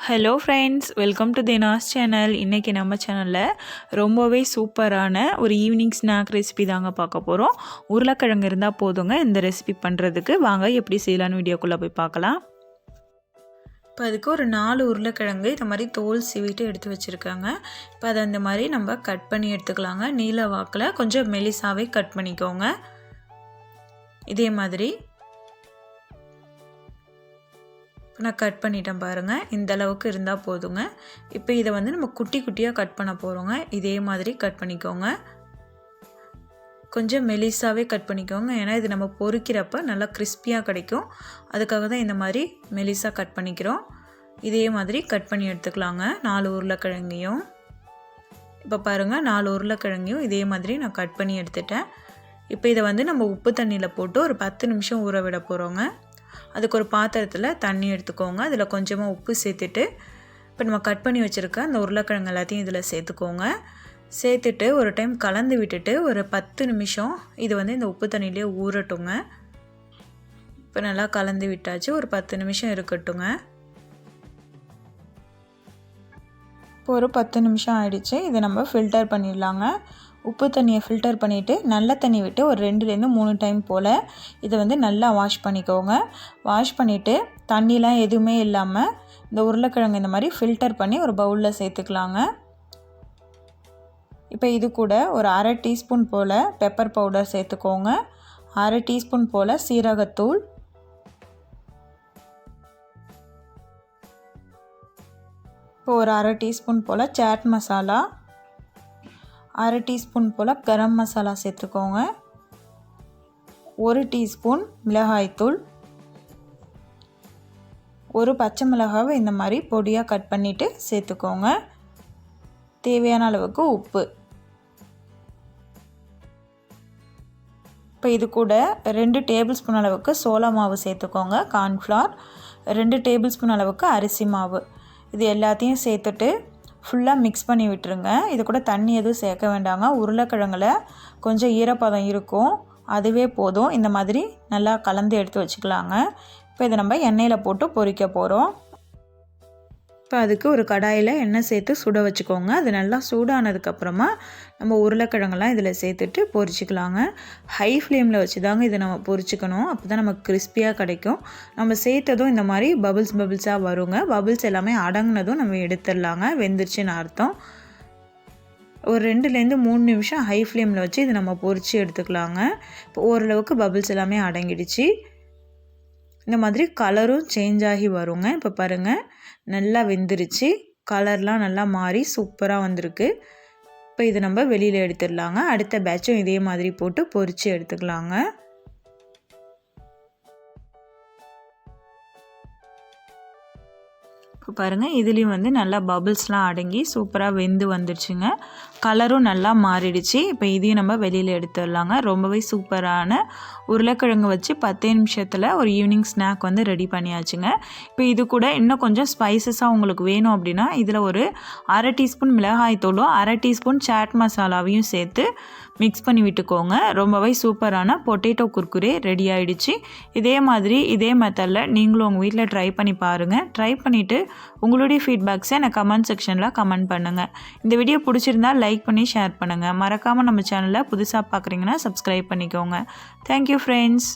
Hello friends, welcome to Dinas channel. இன்றைக்கி நம்ம சேனலில் ரொம்பவே சூப்பரான ஒரு ஈவினிங் ஸ்நாக் ரெசிபி தாங்க பார்க்க போகிறோம். உருளைக்கிழங்கு இருந்தால் போதுங்க இந்த ரெசிபி பண்ணுறதுக்கு. வாங்க எப்படி செய்யலான்னு வீடியோக்குள்ளே போய் பார்க்கலாம். இப்போ அதுக்கு ஒரு 4 உருளைக்கிழங்கு இந்த மாதிரி தோல் சீவிட்டு எடுத்து வச்சுருக்காங்க. இப்போ அதை இந்த மாதிரி நம்ம கட் பண்ணி எடுத்துக்கலாங்க. நீல வாக்கில் கொஞ்சம் மெலிசாவே கட் பண்ணிக்கோங்க. இதே மாதிரி இப்போ நான் கட் பண்ணிட்டேன் பாருங்கள். இந்த அளவுக்கு இருந்தால் போதுங்க. இப்போ இதை நம்ம குட்டி குட்டியாக கட் பண்ண போகிறோங்க. இதே மாதிரி கட் பண்ணிக்கோங்க. கொஞ்சம் மெலிசாவே கட் பண்ணிக்கோங்க, ஏன்னா இது நம்ம பொரிக்கிறப்ப நல்லா கிறிஸ்பியாக கிடைக்கும். அதுக்காக தான் இந்த மாதிரி மெலிசாக கட் பண்ணிக்கிறோம். இதே மாதிரி கட் பண்ணி எடுத்துக்கலாங்க 4 உருளைக்கிழங்கையும். இப்போ பாருங்கள், 4 உருளைக்கிழங்கையும் இதே மாதிரி நான் கட் பண்ணி எடுத்துட்டேன். இப்போ இதை நம்ம உப்பு தண்ணியில் போட்டு ஒரு 10 நிமிஷம் ஊற விட போகிறோங்க. அதுக்கு ஒரு பாத்திரத்தில் தண்ணி எடுத்துக்கோங்க. அதில் கொஞ்சமாக உப்பு சேர்த்துட்டு இப்போ நம்ம கட் பண்ணி வச்சுருக்க அந்த உருளைக்கிழங்கு எல்லாத்தையும் இதில் சேர்த்துக்கோங்க. சேர்த்துட்டு ஒரு டைம் கலந்து விட்டுட்டு ஒரு 10 நிமிஷம் இது இந்த உப்பு தண்ணியிலே ஊறட்டுங்க. இப்போ நல்லா கலந்து விட்டாச்சு. ஒரு 10 நிமிஷம் இருக்கட்டுங்க. இப்போ ஒரு 10 நிமிஷம் ஆயிடுச்சு. இதை நம்ம ஃபில்டர் பண்ணிடலாங்க. உப்பு தண்ணியை ஃபில்டர் பண்ணிவிட்டு நல்ல தண்ணி விட்டு ஒரு 2லேருந்து 3 டைம் போல் இதை நல்லா வாஷ் பண்ணிக்கோங்க. வாஷ் பண்ணிவிட்டு தண்ணிலாம் எதுவுமே இல்லாமல் இந்த உருளைக்கிழங்கு இந்த மாதிரி ஃபில்டர் பண்ணி ஒரு பவுலில் சேர்த்துக்கலாங்க. இப்போ இது கூட ஒரு 1/2 டீஸ்பூன் போல் பெப்பர் பவுடர் சேர்த்துக்கோங்க. 1/2 டீஸ்பூன் போல் சீரகத்தூள், இப்போ ஒரு 1/2 டீஸ்பூன் போல் சாட் மசாலா, 1/2 டீஸ்பூன் போல் கரம் மசாலா சேர்த்துக்கோங்க. 1 டீஸ்பூன் மிளகாய்த்தூள், ஒரு பச்சை மிளகாவை இந்த மாதிரி பொடியாக கட் பண்ணிவிட்டு சேர்த்துக்கோங்க. தேவையான அளவுக்கு உப்பு. இப்போ இது கூட 2 டேபிள் ஸ்பூன் அளவுக்கு சோள மாவு சேர்த்துக்கோங்க. கார்ன்ஃப்ளவர் 2 டேபிள் ஸ்பூன் அளவுக்கு அரிசி மாவு. இது எல்லாத்தையும் சேர்த்துட்டு ஃபுல்லாக மிக்ஸ் பண்ணி விட்டுருங்க. இது கூட தண்ணி எதுவும் சேர்க்க வேண்டாங்க. உருளைக்கிழங்குல கொஞ்சம் ஈரப்பதம் இருக்கும், அதுவே போதும். இந்த மாதிரி நல்லா கலந்து எடுத்து வச்சுக்கலாங்க. இப்போ இதை நம்ம எண்ணெயில் போட்டு பொரிக்க போகிறோம். இப்போ அதுக்கு ஒரு கடாயில் எண்ணெய் சேர்த்து சுட வச்சுக்கோங்க. அது நல்லா சூடானதுக்கப்புறமா நம்ம உருளைக்கிழங்கெல்லாம் இதில் சேர்த்துட்டு பொரிச்சிக்கலாங்க. ஹை ஃப்ளேமில் வச்சு தாங்க இதை நம்ம பொரிச்சிக்கணும். அப்போ தான் நமக்கு கிறிஸ்பியாக கிடைக்கும். நம்ம சேர்த்ததும் இந்த மாதிரி பபிள்ஸாக வருங்க. பபிள்ஸ் எல்லாமே அடங்கினதும் நம்ம எடுத்துடலாங்க. வெந்துருச்சுன்னு அர்த்தம். ஒரு 2லேருந்து 3 நிமிஷம் ஹை ஃப்ளேமில் வச்சு இதை நம்ம பொரித்து எடுத்துக்கலாங்க. இப்போ ஓரளவுக்கு பபிள்ஸ் எல்லாமே அடங்கிடுச்சு. இந்த மாதிரி கலரும் சேஞ்ச் ஆகி வருங்க. இப்போ பாருங்கள், நல்லா வெந்துருச்சு. கலர்லாம் நல்லா மாறி சூப்பராக வந்திருக்கு. இப்போ இதை நம்ம வெளியில் எடுத்துடலாங்க. அடுத்த பேட்சும் இதே மாதிரி போட்டு பொரித்து எடுத்துக்கலாங்க. இப்போ பாருங்கள், இதுலேயும் நல்லா பபிள்ஸ்லாம் அடங்கி சூப்பராக வெந்து வந்துடுச்சுங்க. கலரும் நல்லா மாறிடுச்சு. இப்போ இதையும் நம்ம வெளியில் எடுத்துடலாங்க. ரொம்பவே சூப்பரான உருளைக்கிழங்கு வச்சு 10 நிமிஷத்தில் ஒரு ஈவினிங் ஸ்நாக் ரெடி பண்ணியாச்சுங்க. இப்போ இது கூட இன்னும் கொஞ்சம் ஸ்பைசஸாக உங்களுக்கு வேணும் அப்படின்னா இதில் ஒரு 1/2 டீஸ்பூன் மிளகாய்த்தூளும் 1/2 டீஸ்பூன் சாட் மசாலாவையும் சேர்த்து மிக்ஸ் பண்ணி விட்டுக்கோங்க. ரொம்பவே சூப்பரான பொட்டேட்டோ குர்குரே ரெடி ஆகிடுச்சு. இதே மாதிரி இதே மெத்தடில் நீங்களும் உங்கள் வீட்டில் ட்ரை பண்ணி பாருங்கள். ட்ரை பண்ணிவிட்டு உங்களுடைய ஃபீட்பேக்ஸை எனக்கு கமெண்ட் செக்ஷனில் கமெண்ட் பண்ணுங்கள். இந்த வீடியோ பிடிச்சிருந்தால் லைக் பண்ணி ஷேர் பண்ணுங்கள். மறக்காமல் நம்ம சேனலை புதுசாக பார்க்குறீங்கன்னா சப்ஸ்கிரைப் பண்ணிக்கோங்க. Thank you friends.